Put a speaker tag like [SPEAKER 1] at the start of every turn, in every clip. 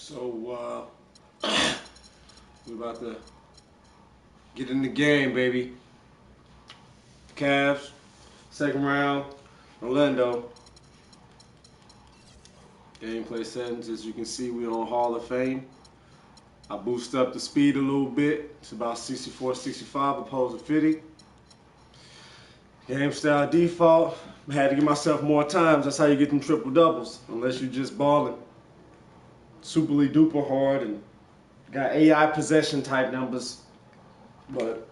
[SPEAKER 1] So, we're about to get in the game, baby. Cavs, second round, Orlando. Gameplay settings, as you can see, we're on Hall of Fame. I boost up the speed a little bit. It's about 64, 65 opposed to 50. Game style default. I had to give myself more times. That's how you get them triple doubles, unless you just balling superly duper hard and got AI possession type numbers. But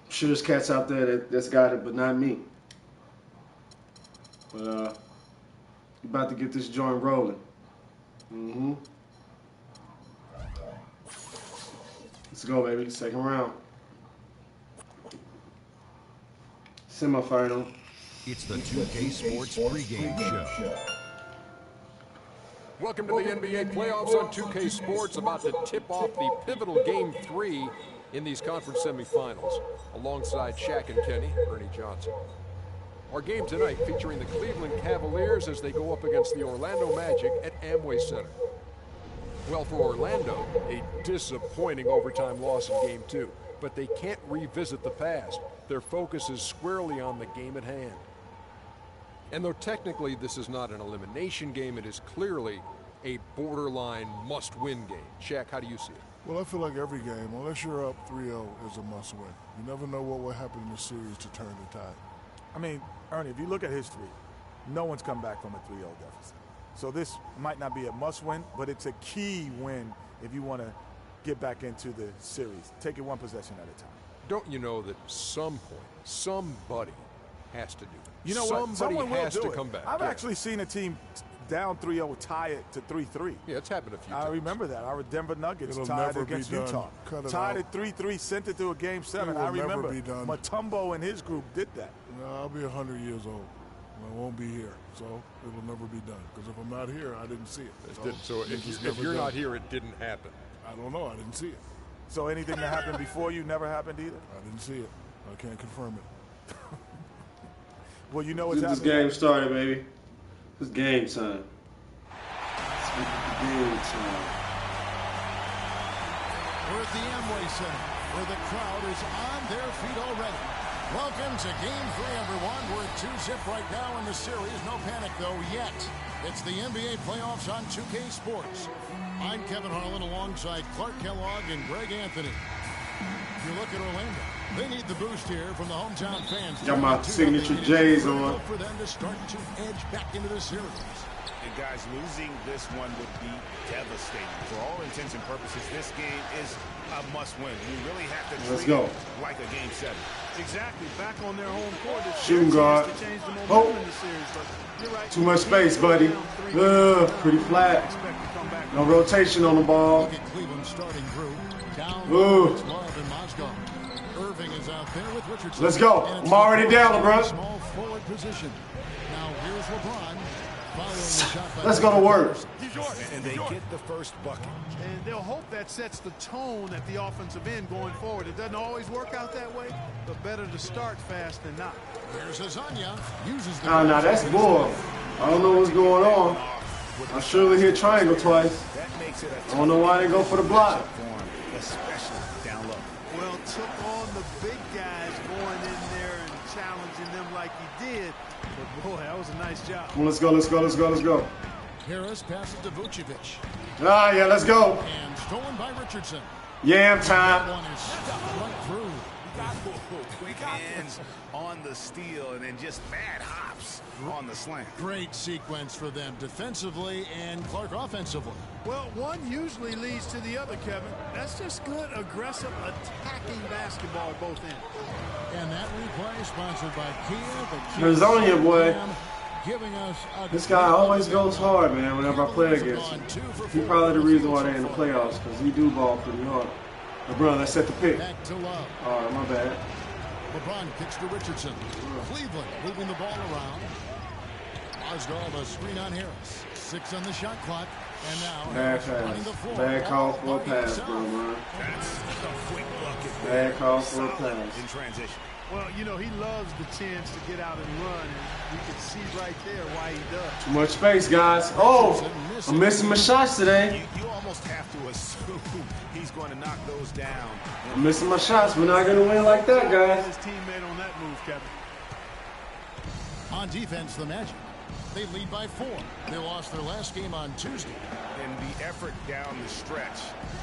[SPEAKER 1] I'm sure there's cats out there that's got it, but not me. But you're about to get this joint rolling. Let's go, baby. Second round. Semifinal.
[SPEAKER 2] It's the 2K Sports pregame show.
[SPEAKER 3] Welcome to the NBA playoffs on 2K Sports, about to tip off the pivotal Game 3 in these conference semifinals. Alongside Shaq and Kenny, Ernie Johnson. Our game tonight featuring the Cleveland Cavaliers as they go up against the Orlando Magic at Amway Center. Well, for Orlando, a disappointing overtime loss in Game 2, but they can't revisit the past. Their focus is squarely on the game at hand. And though technically this is not an elimination game, it is clearly a borderline must-win game. Shaq, how do you see it?
[SPEAKER 4] Well, I feel like every game, unless you're up 3-0, is a must-win. You never know what will happen in the series to turn the tide.
[SPEAKER 5] I mean, Ernie, if you look at history, no one's come back from a 3-0 deficit. So this might not be a must-win, but it's a key win if you want to get back into the series. Take it one possession at a time.
[SPEAKER 3] Don't you know that at some point, somebody has to do it?
[SPEAKER 5] You know what?
[SPEAKER 3] Somebody has to come back.
[SPEAKER 5] I've actually seen a team down 3-0 tie it to 3-3.
[SPEAKER 3] Yeah, it's happened a few times.
[SPEAKER 5] I remember that. Our Denver Nuggets
[SPEAKER 4] It'll
[SPEAKER 5] tied
[SPEAKER 4] never
[SPEAKER 5] against
[SPEAKER 4] be done.
[SPEAKER 5] Utah. Tied at 3-3, sent it to a Game 7. I remember Mutombo and his group did that.
[SPEAKER 4] No, I'll be 100 years old. I won't be here, so it'll never be done. Because if I'm not here, I didn't see it.
[SPEAKER 3] So if you're not here, it didn't happen.
[SPEAKER 4] I don't know. I didn't see it.
[SPEAKER 5] So anything that happened before you never happened either?
[SPEAKER 4] I didn't see it. I can't confirm it.
[SPEAKER 5] Well, you know what's
[SPEAKER 1] This
[SPEAKER 5] happening.
[SPEAKER 1] game started, baby. It's game time. It's game time.
[SPEAKER 6] We're at the Amway Center, where the crowd is on their feet already. Welcome to Game 3, everyone. We're at 2-zip right now in the series. No panic, though, yet. It's the NBA playoffs on 2K Sports. I'm Kevin Harlan alongside Clark Kellogg and Greg Anthony. If you look at Orlando, they need the boost here from the hometown fans.
[SPEAKER 1] Got my signature J's on.
[SPEAKER 6] For them to start to edge back into the series.
[SPEAKER 7] And guys, losing this one would be devastating. For all intents and purposes, this game is a must-win. We really have to treat it like a Game 7.
[SPEAKER 8] Exactly. Back on their home court.
[SPEAKER 1] Shooting guard. Oh, too much space, buddy. Pretty flat. No rotation on the ball.
[SPEAKER 6] Look at Cleveland starting group. Down
[SPEAKER 1] Love
[SPEAKER 6] and Mozgov. Irving is out there with Richardson.
[SPEAKER 1] Let's go. I'm already down, LeBron.
[SPEAKER 6] Small forward position. Now here's LeBron.
[SPEAKER 1] Let's go to work.
[SPEAKER 7] And they get the first bucket.
[SPEAKER 8] And they'll hope that sets the tone at the offensive end going forward. It doesn't always work out that way, but better to start fast than not.
[SPEAKER 6] There's Azania. Uses the
[SPEAKER 1] Nah, that's bull. I don't know what's going on. I surely hit triangle twice. I don't know why they go for the block.
[SPEAKER 7] Especially down low.
[SPEAKER 8] Well, took on the big guys going in there and challenging them like he did. But boy, that was a nice job.
[SPEAKER 1] Come on, let's go, let's go, let's go, let's go.
[SPEAKER 6] Harris passes to Vucevic.
[SPEAKER 1] Ah, yeah, let's go.
[SPEAKER 6] And stolen by Richardson.
[SPEAKER 1] Yam time.
[SPEAKER 6] That one is stuffed right through.
[SPEAKER 7] Quick hands on the steal and then just bad hops on the slant.
[SPEAKER 6] Great sequence for them defensively and Clark offensively.
[SPEAKER 8] Well, one usually leads to the other, Kevin. That's just good, aggressive, attacking basketball at both ends.
[SPEAKER 6] And that replay sponsored by Kia.
[SPEAKER 1] Arizona, boy.
[SPEAKER 6] Giving us
[SPEAKER 1] This guy always goes hard, man, whenever I play against him. He's probably the reason why they're in the playoffs, because he do ball pretty hard. LeBron, let's set the pick.
[SPEAKER 6] Back to Love.
[SPEAKER 1] All right, my bad.
[SPEAKER 6] LeBron kicks to Richardson. Cleveland moving the ball around. Mozgov a screen on Harris. 6 on the shot clock. And now
[SPEAKER 1] Bad pass. Bad call for a pass, bro, man.
[SPEAKER 7] That's a quick bucket.
[SPEAKER 1] Bad call for a pass.
[SPEAKER 7] In transition.
[SPEAKER 8] Well, you know, he loves the chance to get out and run, and you can see right there why he does.
[SPEAKER 1] Too much space, guys. Oh, I'm missing my shots today.
[SPEAKER 7] You almost have to assume he's going to knock those down.
[SPEAKER 1] I'm missing my shots. We're not going to win like that, guys.
[SPEAKER 8] His teammate on that move, Kevin.
[SPEAKER 6] On defense, the Magic. They lead by 4. They lost their last game on Tuesday.
[SPEAKER 7] And the effort down the stretch,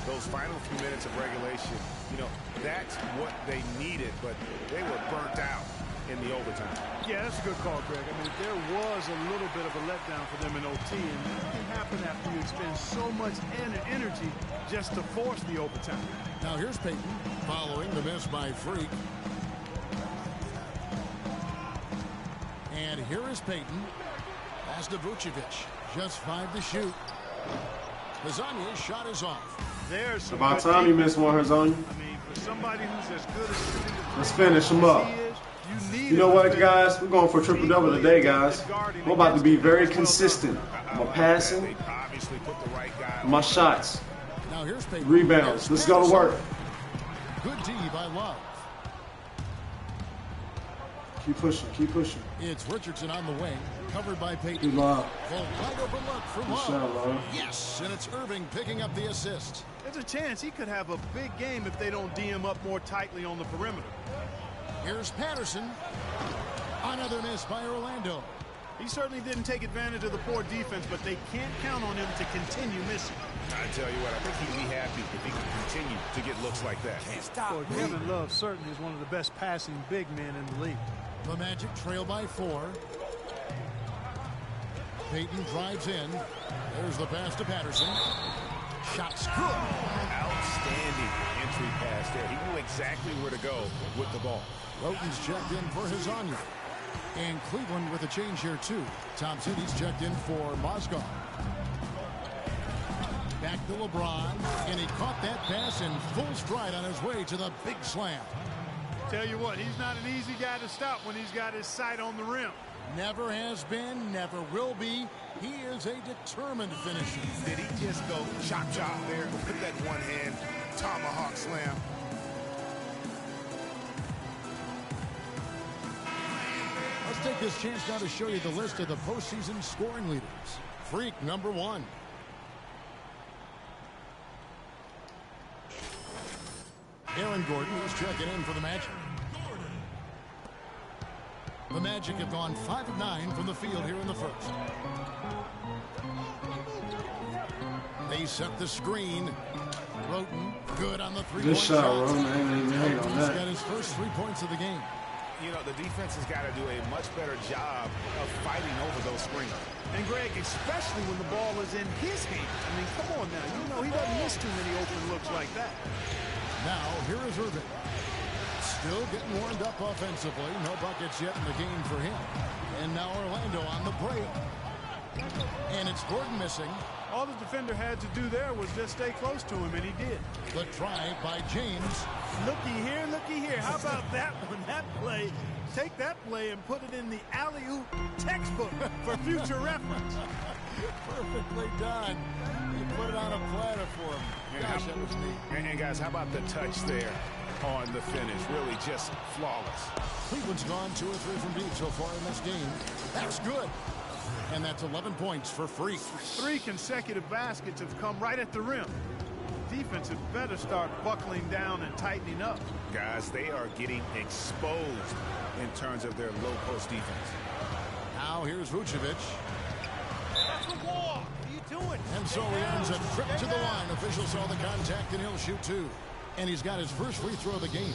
[SPEAKER 7] those final few minutes of regulation, you know, that's what they needed, but they were burnt out in the overtime.
[SPEAKER 8] Yeah, that's a good call, Greg. I mean, there was a little bit of a letdown for them in OT, and that can happen after you expend so much energy just to force the overtime.
[SPEAKER 6] Now here's Payton following the miss by Freak. And here is Payton. Pass to Vucevic. Just 5 to shoot. Hazanya's shot is off.
[SPEAKER 8] There's some
[SPEAKER 1] About time you missed one, Hazanya.
[SPEAKER 8] I mean, for somebody who's as good as
[SPEAKER 1] let's finish him up. You know what, guys? We're going for a triple-double today, guys. We're about to be very consistent. My passing, my shots,
[SPEAKER 6] now here's Payton.
[SPEAKER 1] rebounds. Let's go to work.
[SPEAKER 6] Good D by Love.
[SPEAKER 1] Keep pushing, keep pushing.
[SPEAKER 6] It's Richardson on the wing, covered by Payton.
[SPEAKER 1] Good luck.
[SPEAKER 6] Full wide open look for
[SPEAKER 1] Good
[SPEAKER 6] Love.
[SPEAKER 1] shot, Love.
[SPEAKER 6] Yes, and it's Irving picking up the assist.
[SPEAKER 8] There's a chance he could have a big game if they don't D him up more tightly on the perimeter.
[SPEAKER 6] Here's Patterson. Another miss by Orlando.
[SPEAKER 8] He certainly didn't take advantage of the poor defense, but they can't count on him to continue missing.
[SPEAKER 7] I tell you what, I think he'd be happy if he can continue to get looks like that.
[SPEAKER 8] Boy, Kevin Love certainly is one of the best passing big men in the league.
[SPEAKER 6] The Magic trail by 4. Payton drives in. There's the pass to Patterson. Shot's good.
[SPEAKER 7] Outstanding entry pass there. He knew exactly where to go with the ball.
[SPEAKER 6] Roten's checked in for Hazanya. And Cleveland with a change here, too. Thompson, he's checked in for Mozgov. Back to LeBron. And he caught that pass in full stride on his way to the big slam.
[SPEAKER 8] Tell you what, he's not an easy guy to stop when he's got his sight on the rim.
[SPEAKER 6] Never has been, never will be. He is a determined finisher.
[SPEAKER 7] Did he just go chop there with that one hand tomahawk slam?
[SPEAKER 6] Let's take this chance now to show you the list of the postseason scoring leaders. Freak number 1. Aaron Gordon is checking in for the Magic. The Magic have gone 5 of 9 from the field here in the first. They set the screen. Roten, good on the three-point shot.
[SPEAKER 1] Good shot, Roten. I ain't even hate on that.
[SPEAKER 6] He's got his first 3 points of the game.
[SPEAKER 7] You know, the defense has got to do a much better job of fighting over those screens.
[SPEAKER 8] And Greg, especially when the ball is in his hands. I mean, come on now. You know he doesn't miss too many open looks like that.
[SPEAKER 6] Now, here is Irving. Still getting warmed up offensively. No buckets yet in the game for him. And now Orlando on the break. And it's Gordon missing.
[SPEAKER 8] All the defender had to do there was just stay close to him, and he did.
[SPEAKER 6] The try by James.
[SPEAKER 8] Looky here, looky here. How about that one? That play. Take that play and put it in the alley-oop textbook for future reference.
[SPEAKER 6] Perfectly done. He put it on a platter for him. Gosh, that was neat.
[SPEAKER 7] And guys, how about the touch there on the finish? Really just flawless.
[SPEAKER 6] Cleveland's gone 2 or 3 from deep so far in this game. That's good. And that's 11 points for Freak.
[SPEAKER 8] 3 consecutive baskets have come right at the rim. Defense had better start buckling down and tightening up.
[SPEAKER 7] Guys, they are getting exposed in terms of their low post defense.
[SPEAKER 6] Now here's Vucevic.
[SPEAKER 8] That's a walk. What are you doing?
[SPEAKER 6] And so he earns a trip to the line. Official saw the contact and he'll shoot 2. And he's got his first free throw of the game.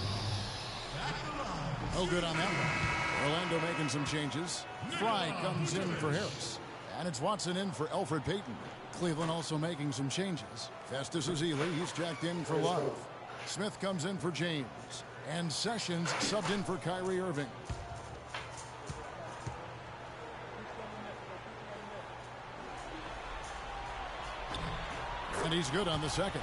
[SPEAKER 6] Oh, good on that one. Orlando making some changes. Fry comes in for Harris. And it's Watson in for Elfrid Payton. Cleveland also making some changes. Festus Ezeli, he's jacked in for Love. Smith comes in for James. And Sessions subbed in for Kyrie Irving. And he's good on the second.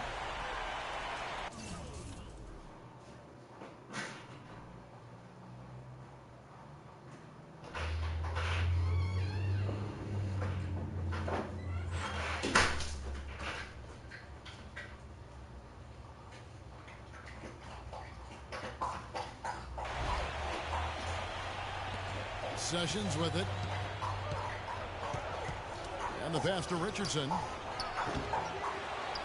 [SPEAKER 6] Sessions with it. And the pass to Richardson.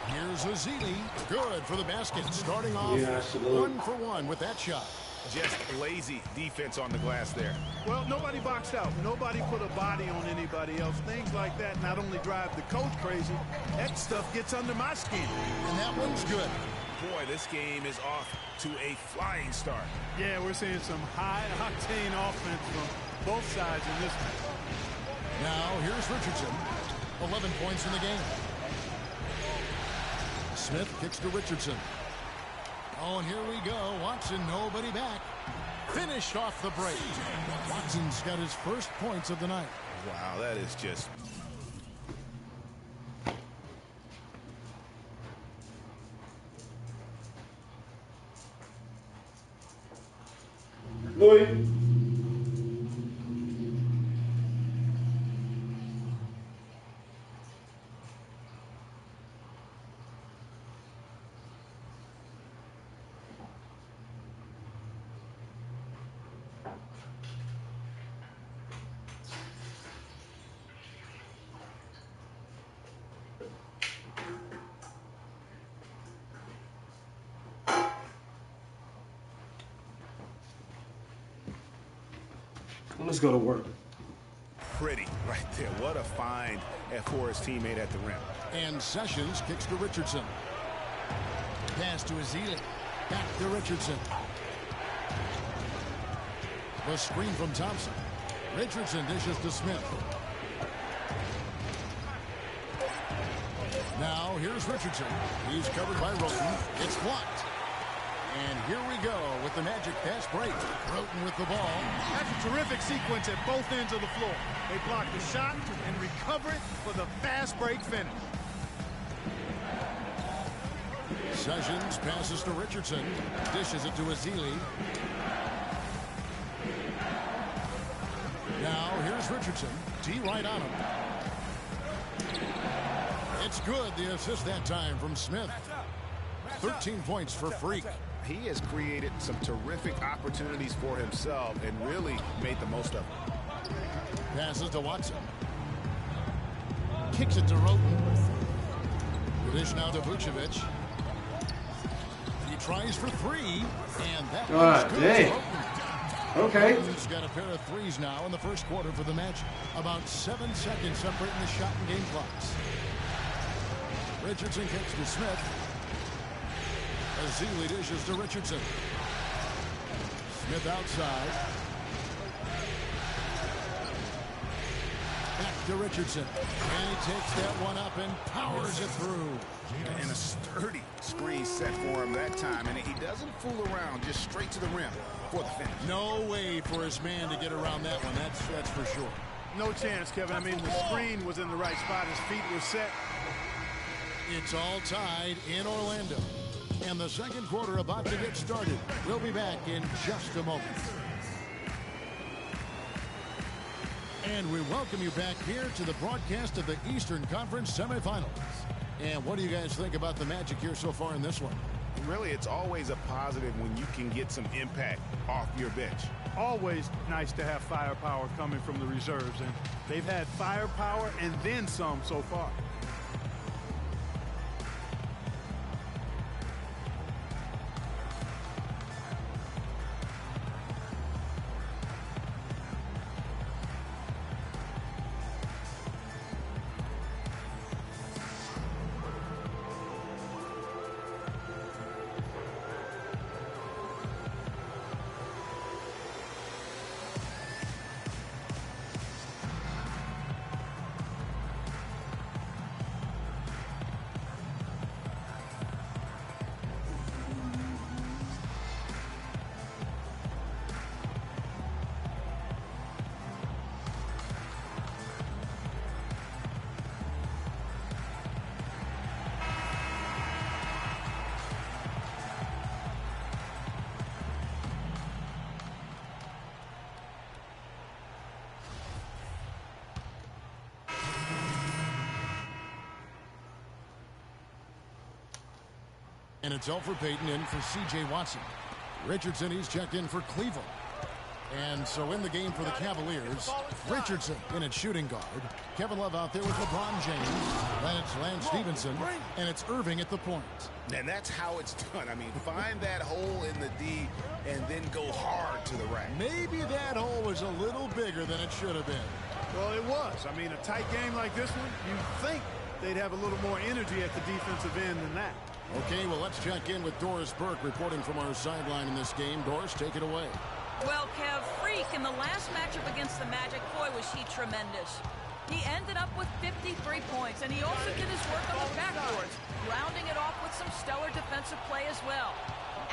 [SPEAKER 6] Here's Azili. Good for the basket. Starting off 1 for 1 with that shot.
[SPEAKER 7] Just lazy defense on the glass there.
[SPEAKER 8] Well, nobody boxed out. Nobody put a body on anybody else. Things like that not only drive the coach crazy, that stuff gets under my skin.
[SPEAKER 6] And that one's good.
[SPEAKER 7] Boy, this game is off to a flying start.
[SPEAKER 8] Yeah, we're seeing some high-octane offense from both sides in this one.
[SPEAKER 6] Now, here's Richardson. 11 points in the game. Smith kicks to Richardson. Oh, and here we go. Watson, nobody back. Finished off the break. Watson's got his first points of the night.
[SPEAKER 7] Wow, that is just...
[SPEAKER 1] Louis. Let's go to work.
[SPEAKER 7] Pretty right there. What a find for his teammate at the rim.
[SPEAKER 6] And Sessions kicks to Richardson. Pass to Azili. Back to Richardson. The screen from Thompson. Richardson dishes to Smith. Now here's Richardson. He's covered by Roten. It's blocked. And here we go with the Magic pass break. Roten with the ball.
[SPEAKER 8] That's a terrific sequence at both ends of the floor. They block the shot and recover it for the fast break finish.
[SPEAKER 6] Sessions passes to Richardson. Dishes it to Azili. Now here's Richardson. D right on him. It's good. The assist that time from Smith. 13 points for Freak.
[SPEAKER 7] He has created some terrific opportunities for himself and really made the most of them.
[SPEAKER 6] Passes to Watson. Kicks it to Roten. Dish now to Vucevic. He tries for three, and that one's good.
[SPEAKER 1] Dang. Okay.
[SPEAKER 6] He's got a pair of threes now in the first quarter for the match. About 7 seconds separating the shot and game clocks. Richardson kicks to Smith. Azili dishes to Richardson. Smith outside. Back to Richardson. And he takes that one up and powers it through.
[SPEAKER 7] And a sturdy screen set for him that time. And he doesn't fool around, just straight to the rim for the finish.
[SPEAKER 6] No way for his man to get around that one. That's for sure.
[SPEAKER 8] No chance, Kevin. I mean, the screen was in the right spot. His feet were set.
[SPEAKER 6] It's all tied in Orlando. And the second quarter about to get started. We'll be back in just a moment. And we welcome you back here to the broadcast of the Eastern Conference semifinals. And what do you guys think about the Magic here so far in this one?
[SPEAKER 7] Really, it's always a positive when you can get some impact off your bench.
[SPEAKER 8] Always nice to have firepower coming from the reserves. And they've had firepower and then some so far.
[SPEAKER 6] And it's Elfrid Payton in for C.J. Watson. Richardson, he's checked in for Cleveland. And so in the game for the Cavaliers, Richardson in at shooting guard. Kevin Love out there with LeBron James. Then it's Lance Stevenson, and it's Irving at the point.
[SPEAKER 7] And that's how it's done. I mean, find that hole in the D and then go hard to the rack.
[SPEAKER 6] Maybe that hole was a little bigger than it should have been.
[SPEAKER 8] Well, it was. I mean, a tight game like this one, you'd think they'd have a little more energy at the defensive end than that.
[SPEAKER 6] Okay, well, let's check in with Doris Burke reporting from our sideline in this game. Doris, take it away.
[SPEAKER 9] Well, Kev, Freak in the last matchup against the Magic, boy, was he tremendous. He ended up with 53 points, and he also did his work on the backboards, rounding it off with some stellar defensive play as well.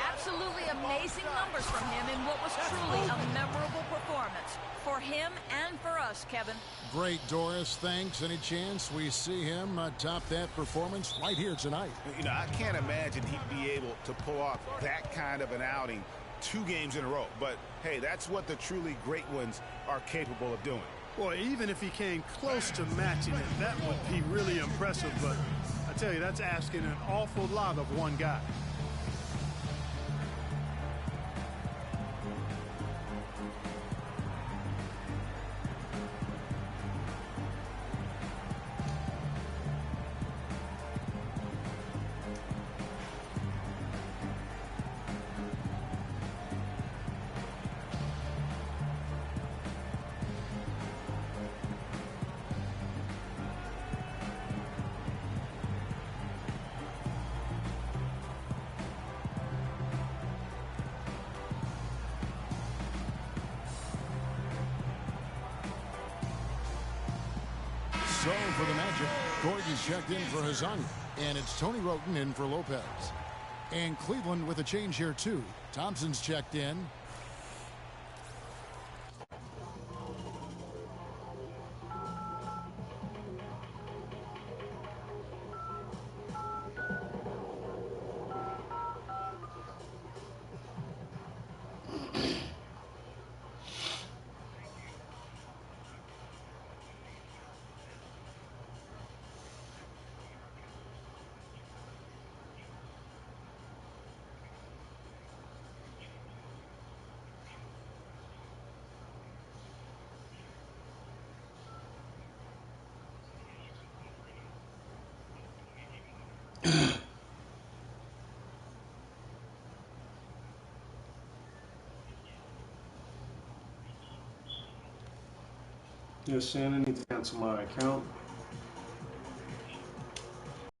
[SPEAKER 9] Absolutely amazing numbers from him in what was truly a memorable performance for him and for us, Kevin.
[SPEAKER 6] Great, Doris. Thanks. Any chance we see him top that performance right here tonight?
[SPEAKER 7] You know, I can't imagine he'd be able to pull off that kind of an outing 2 games in a row. But, hey, that's what the truly great ones are capable of doing.
[SPEAKER 8] Boy, even if he came close to matching it, that would be really impressive. But I tell you, that's asking an awful lot of one guy.
[SPEAKER 6] So for the Magic, Gordon's checked in for Hazanya, and it's Tony Roten in for Lopez. And Cleveland with a change here too. Thompson's checked in.
[SPEAKER 1] Yes, Shannon needs to cancel my account.